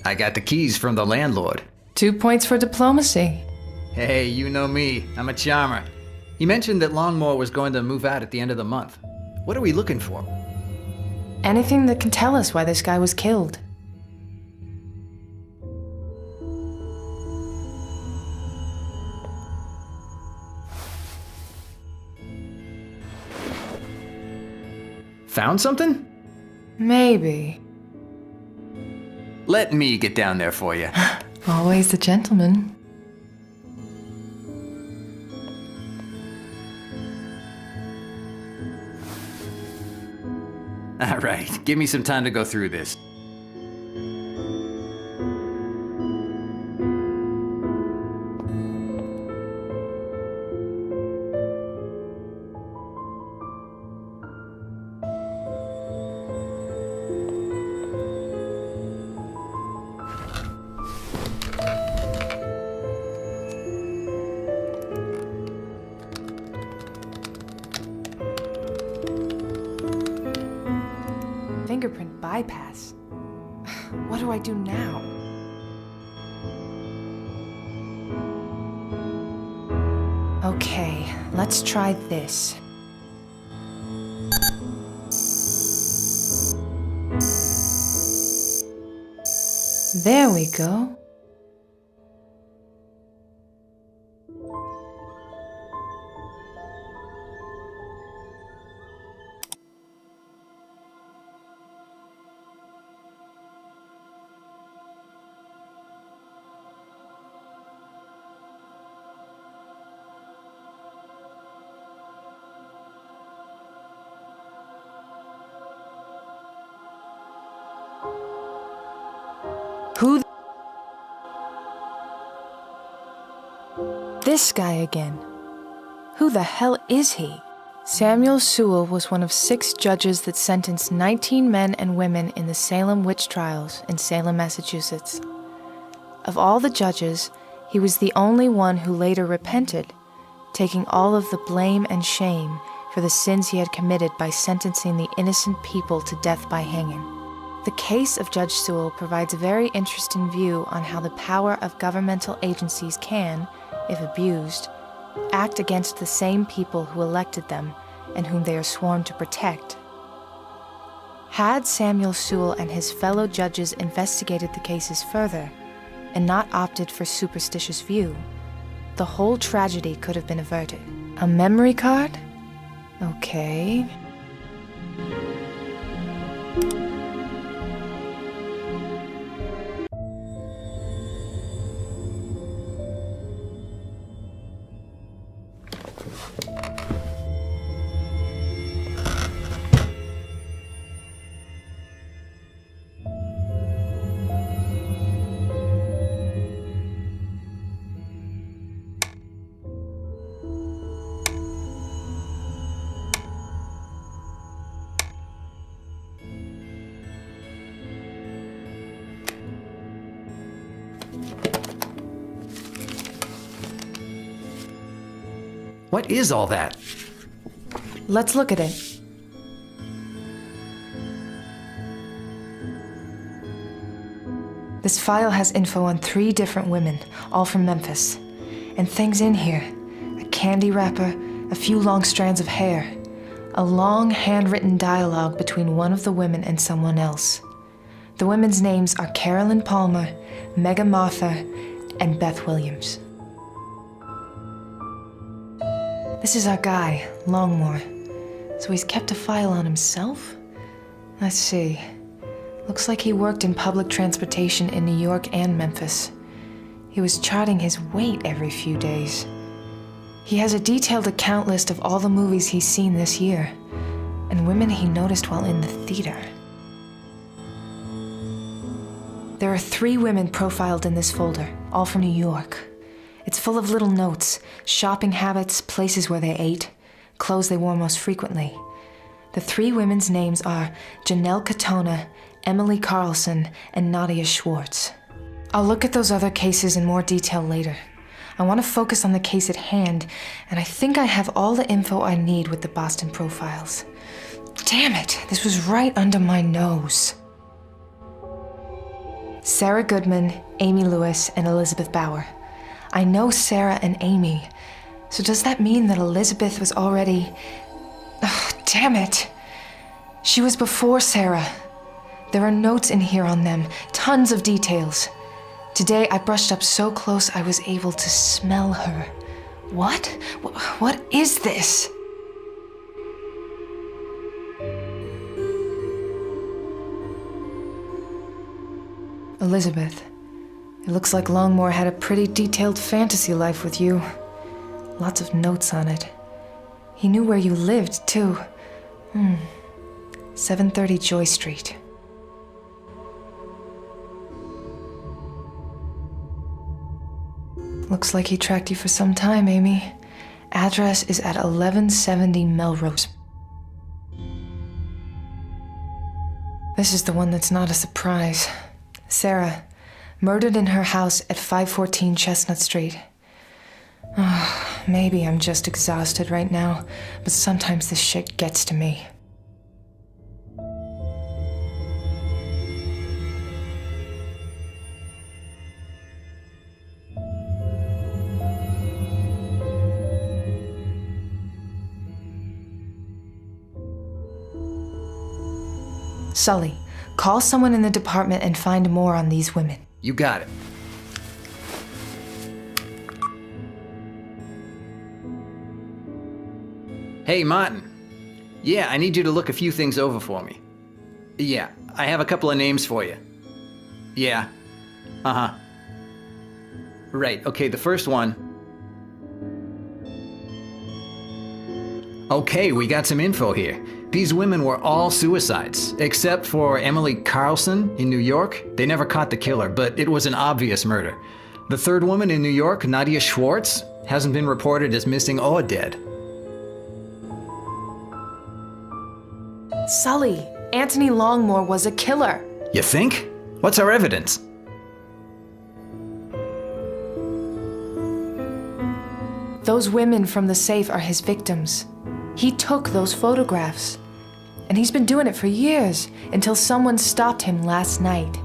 I got the keys from the landlord. 2 points for diplomacy. Hey, you know me. I'm a charmer. He mentioned that Longmore was going to move out at the end of the month. What are we looking for? Anything that can tell us why this guy was killed. Found something? Maybe. Let me get down there for you. Always the gentleman. All right, give me some time to go through this. Fingerprint bypass. What do I do now? Okay, let's try this. There we go. Who? This guy again. Who the hell is he? Samuel Sewell was one of 6 judges that sentenced 19 men and women in the Salem witch trials in Salem, Massachusetts. Of all the judges, he was the only one who later repented, taking all of the blame and shame for the sins he had committed by sentencing the innocent people to death by hanging. The case of Judge Sewell provides a very interesting view on how the power of governmental agencies can, if abused, act against the same people who elected them and whom they are sworn to protect. Had Samuel Sewell and his fellow judges investigated the cases further and not opted for superstitious view, the whole tragedy could have been averted. A memory card? Okay. What is all that? Let's look at it. This file has info on 3 different women, all from Memphis. And things in here. A candy wrapper, a few long strands of hair, a long handwritten dialogue between one of the women and someone else. The women's names are Carolyn Palmer, Mega Martha, and Beth Williams. This is our guy, Longmore. So he's kept a file on himself? Let's see. Looks like he worked in public transportation in New York and Memphis. He was charting his weight every few days. He has a detailed account list of all the movies he's seen this year, and women he noticed while in the theater. There are 3 women profiled in this folder, all from New York. It's full of little notes, shopping habits, places where they ate, clothes they wore most frequently. The 3 women's names are Janelle Katona, Emily Carlson, and Nadia Schwartz. I'll look at those other cases in more detail later. I want to focus on the case at hand, and I think I have all the info I need with the Boston profiles. Damn it, this was right under my nose. Sarah Goodman, Amy Lewis, and Elizabeth Bauer. I know Sarah and Amy. So does that mean that Elizabeth was already... Ugh, damn it. She was before Sarah. There are notes in here on them, tons of details. Today I brushed up so close I was able to smell her. What? What is this? Elizabeth, it looks like Longmore had a pretty detailed fantasy life with you. Lots of notes on it. He knew where you lived, too. 730 Joy Street. Looks like he tracked you for some time, Amy. Address is at 1170 Melrose. This is the one that's not a surprise. Sarah, murdered in her house at 514 Chestnut Street. Oh, maybe I'm just exhausted right now, but sometimes this shit gets to me. Sully, call someone in the department and find more on these women. You got it. Hey, Martin. Yeah, I need you to look a few things over for me. Yeah, I have a couple of names for you. Yeah. Uh-huh. Right, okay, the first one. Okay, we got some info here. These women were all suicides, except for Emily Carlson in New York. They never caught the killer, but it was an obvious murder. The third woman in New York, Nadia Schwartz, hasn't been reported as missing or dead. Sully, Anthony Longmore was a killer. You think? What's our evidence? Those women from the safe are his victims. He took those photographs. And he's been doing it for years, until someone stopped him last night.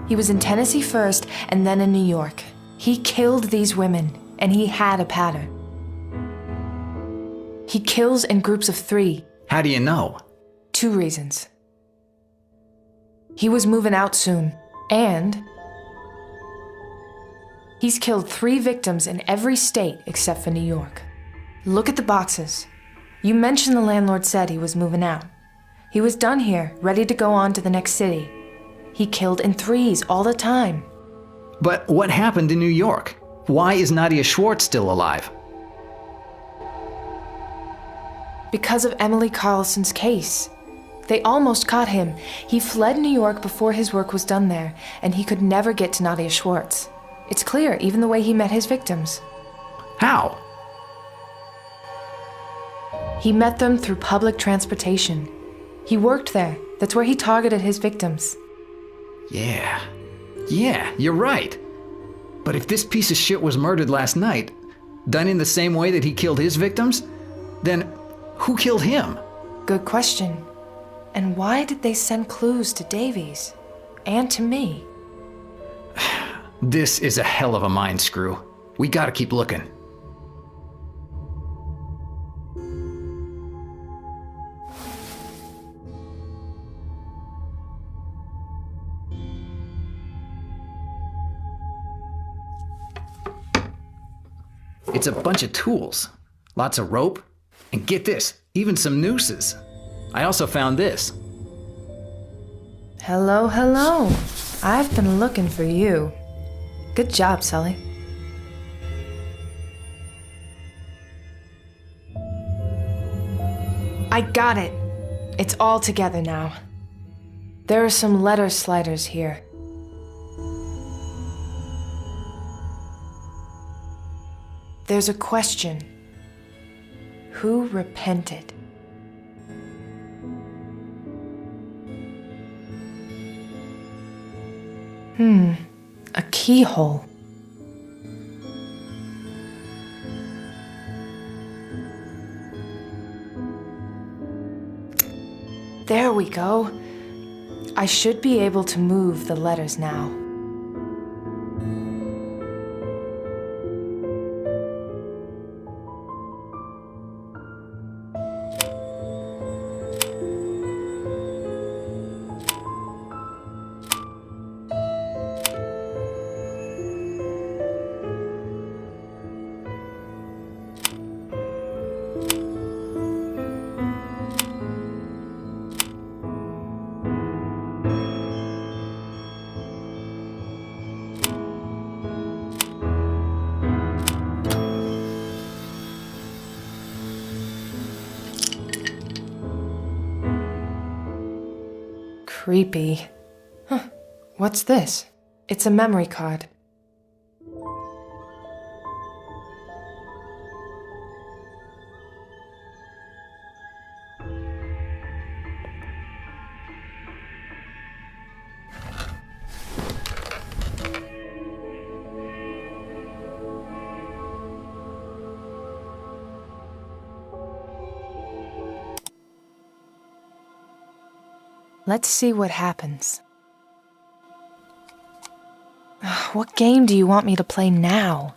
He was in Tennessee first, and then in New York. He killed these women, and he had a pattern. He kills in groups of 3. How do you know? 2 reasons. He was moving out soon, and he's killed 3 victims in every state except for New York. Look at the boxes. You mentioned the landlord said he was moving out. He was done here, ready to go on to the next city. He killed in 3s all the time. But what happened in New York? Why is Nadia Schwartz still alive? Because of Emily Carlson's case. They almost caught him. He fled New York before his work was done there, and he could never get to Nadia Schwartz. It's clear, even the way he met his victims. How? He met them through public transportation. He worked there. That's where he targeted his victims. Yeah, you're right. But if this piece of shit was murdered last night, done in the same way that he killed his victims, then who killed him? Good question. And why did they send clues to Davies? And to me? This is a hell of a mind screw. We gotta keep looking. It's a bunch of tools. Lots of rope. And get this, even some nooses. I also found this. Hello, hello. I've been looking for you. Good job, Sully. I got it. It's all together now. There are some letter sliders here. There's a question. Who repented? A keyhole. There we go. I should be able to move the letters now. Creepy. Huh. What's this? It's a memory card. Let's see what happens. What game do you want me to play now?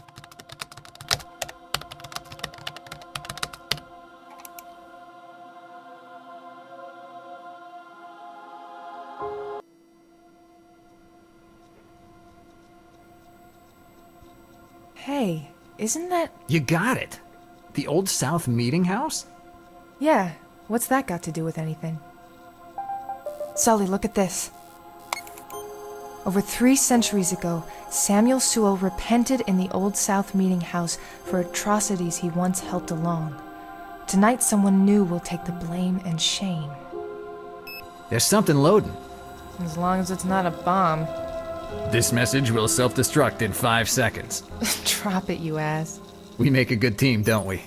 Hey, isn't that... You got it. The Old South Meeting House? Yeah, what's that got to do with anything? Sully, look at this. Over 3 centuries ago, Samuel Sewell repented in the Old South Meeting House for atrocities he once helped along. Tonight, someone new will take the blame and shame. There's something loading. As long as it's not a bomb. This message will self-destruct in 5 seconds. Drop it, you ass. We make a good team, don't we?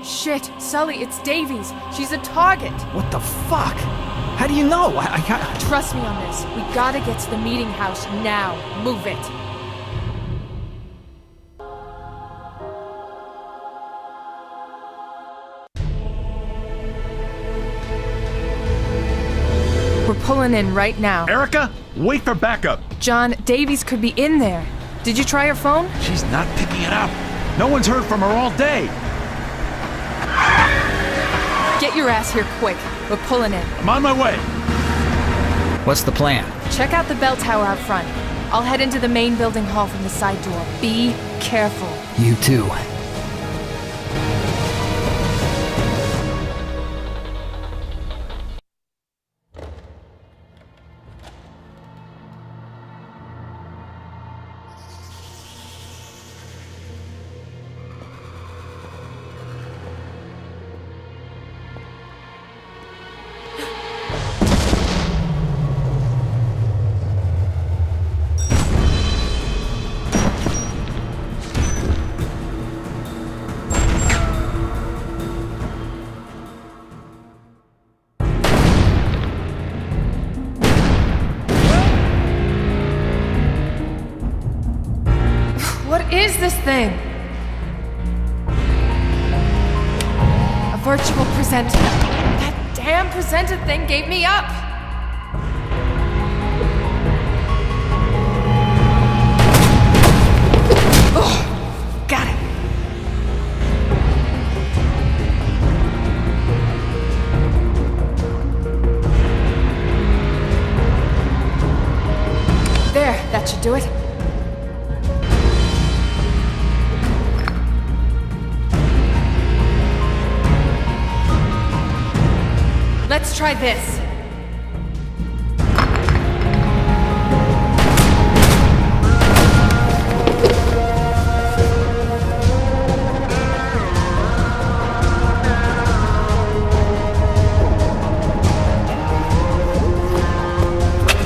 Shit, Sully, it's Davies. She's a target. What the fuck? How do you know? I got... Trust me on this. We gotta get to the meeting house now. Move it. We're pulling in right now. Erica, wait for backup. John, Davies could be in there. Did you try her phone? She's not picking it up. No one's heard from her all day. Get your ass here quick. We're pulling in. I'm on my way. What's the plan? Check out the bell tower out front. I'll head into the main building hall from the side door. Be careful. You too. What is this thing? A virtual presenter. That damn presenter thing gave me up! Oh, got it. There, that should do it. Let's try this.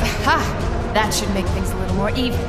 Aha! That should make things a little more even.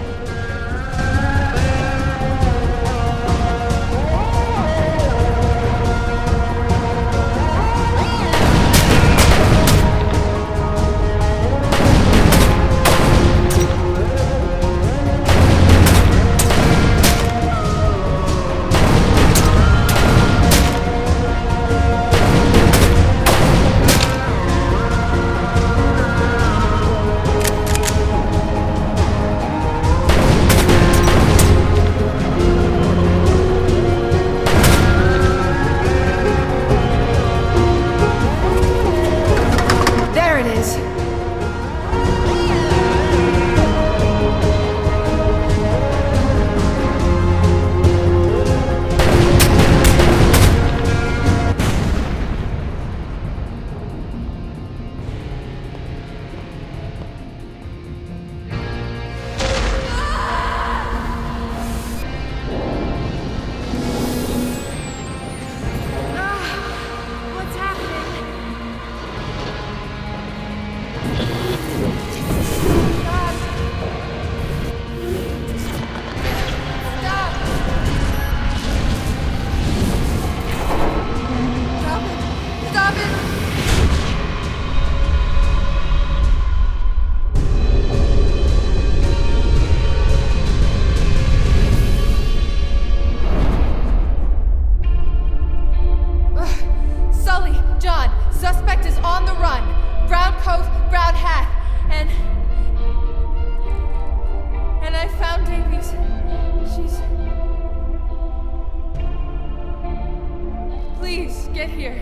get here?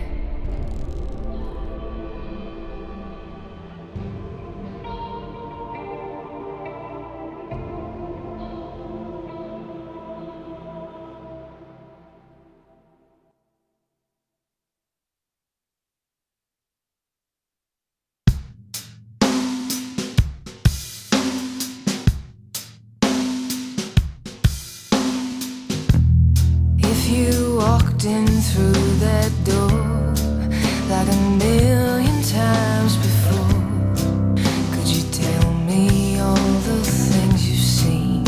If you walked in through that door like a million times before, could you tell me all the things you've seen?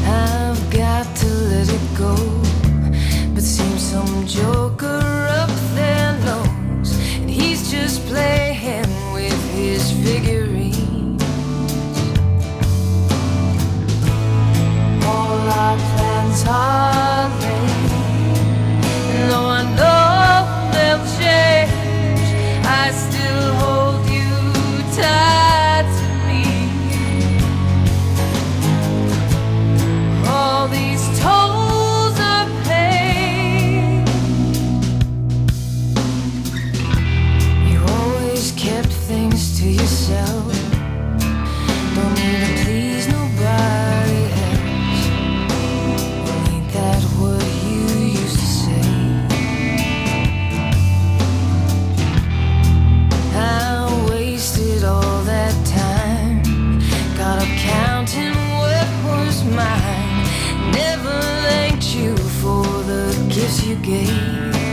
I've got to let it go, but seems some joker up there knows, and he's just playing with his figurine. All our plans are made, and though I know they'll change, I still hold you tight to me. All these tolls are paid. You always kept things to yourself, don't need to please nobody else. Ain't that what you used to say? I wasted all that time, got up counting what was mine. Never thanked you for the gifts you gave.